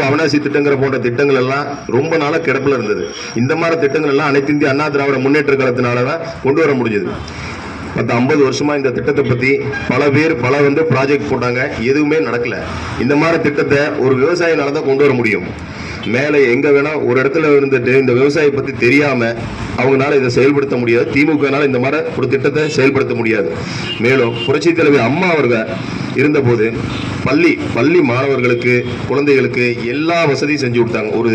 அவனாசி திட்டங்கிற போன்ற திட்டங்கள் எல்லாம் ரொம்ப நாளா கிடப்பில் இருந்தது. இந்த மாதிரி திட்டங்கள் எல்லாம் அனைத்து இந்திய அண்ணா திராவிட முன்னேற்ற கழகத்தினாலதான் கொண்டு வர முடிஞ்சது. 50 வருஷமா இந்த திட்டத்தை பத்தி பல பேர் ப்ராஜெக்ட் போட்டாங்க, எதுவுமே நடக்கல. இந்த மாதிரி திட்டத்தை ஒரு விவசாயினால தான் கொண்டு வர முடியும். மேலே எங்க வேணா ஒரு இடத்துல இருந்துட்டு இந்த விவசாயி பத்தி தெரியாம அவங்களால இதை செயல்படுத்த முடியாது. திமுகனால இந்த மாதிரி ஒரு திட்டத்தை செயல்படுத்த முடியாது. மேலும் புரட்சி தலைவி அம்மா அவர்கள் இருந்தபோது பள்ளி மாணவர்களுக்கு குழந்தைகளுக்கு எல்லா வசதியும் செஞ்சு கொடுத்தாங்க. ஒரு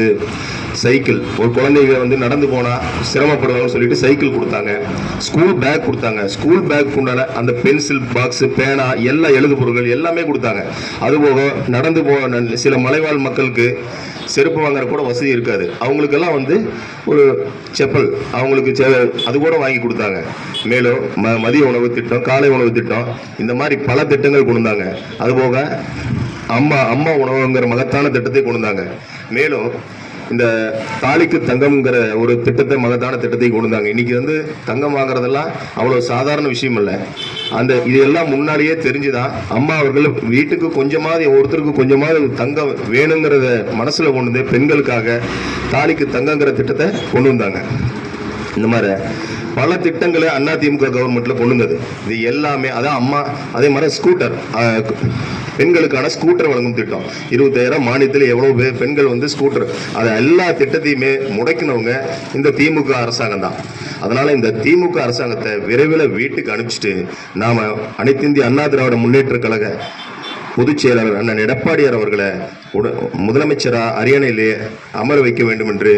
சைக்கிள், ஒரு குழந்தைங்க நடந்து போனா சிரமப்படுவாங்கன்னு சொல்லிட்டு சைக்கிள் கொடுத்தாங்க. ஸ்கூல் பேக் கொடுத்தாங்க. ஸ்கூல் பேக் உண்டான அந்த பென்சில் பாக்ஸ், பேனா, எல்லா எழுது பொருட்கள் எல்லாமே கொடுத்தாங்க. அதுபோக நடந்து போன சில மலைவாழ் மக்களுக்கு செருப்பு வாங்குற கூட வசதி இருக்காது. அவங்களுக்கெல்லாம் ஒரு செப்பல் அவங்களுக்கு அது கூட வாங்கி கொடுத்தாங்க. மேலும் மதிய உணவு திட்டம், காலை உணவு திட்டம், இந்த மாதிரி பல திட்டங்கள் கொண்டு வந்தாங்க. அதுபோக அம்மா உணவுங்கிற மகத்தான திட்டத்தை கொண்டு வந்தாங்க. மேலும் இந்த தாலிக்கு தங்கம்ங்கிற ஒரு திட்டத்தை, மகத்தான திட்டத்தை கொண்டு வந்தாங்க. இன்னைக்கு தங்கம் வாங்குறதெல்லாம் அவ்வளவு சாதாரண விஷயம் இல்லை. இதெல்லாம் முன்னாடியே தெரிஞ்சுதான் அம்மா அவர்கள் வீட்டுக்கு கொஞ்சமாவது, ஒருத்தருக்கு கொஞ்சமாவது தங்கம் வேணுங்கிறத மனசுல கொண்டு வந்து பெண்களுக்காக தாலிக்கு தங்கங்கிற திட்டத்தை கொண்டு வந்தாங்க. இந்த மாதிரி பல திட்டங்களை அதிமுக கவர்மெண்ட்ல கொண்டு வந்தது. இது எல்லாமே அதான் அம்மா. அதே மாதிரி ஸ்கூட்டர், பெண்களுக்கான ஸ்கூட்டர் வழங்கும் திட்டம் 25,000 மானியத்தில் எவ்வளவு பெண்கள் ஸ்கூட்டர், அது எல்லா திட்டத்தையுமே முடக்கினவங்க இந்த திமுக அரசாங்கம் தான். அதனால இந்த திமுக அரசாங்கத்தை விரைவில் வீட்டுக்கு அனுப்பிச்சிட்டு நாம அனைத்து இந்திய அண்ணா திராவிட முன்னேற்ற கழக பொதுச் செயலாளர் அண்ணன் எடப்பாடியார் அவர்களை முதலமைச்சரா அரியணையிலே அமர வைக்க வேண்டும் என்று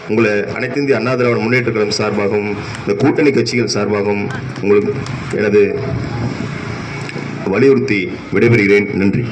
உங்களை அனைத்து இந்திய அண்ணா திராவிட முன்னேற்ற கழகம் சார்பாகவும் இந்த கூட்டணி கட்சிகள் சார்பாகவும் உங்களுக்கு எனது வலியுறுத்தி விடைபெறுகிறேன். நன்றி.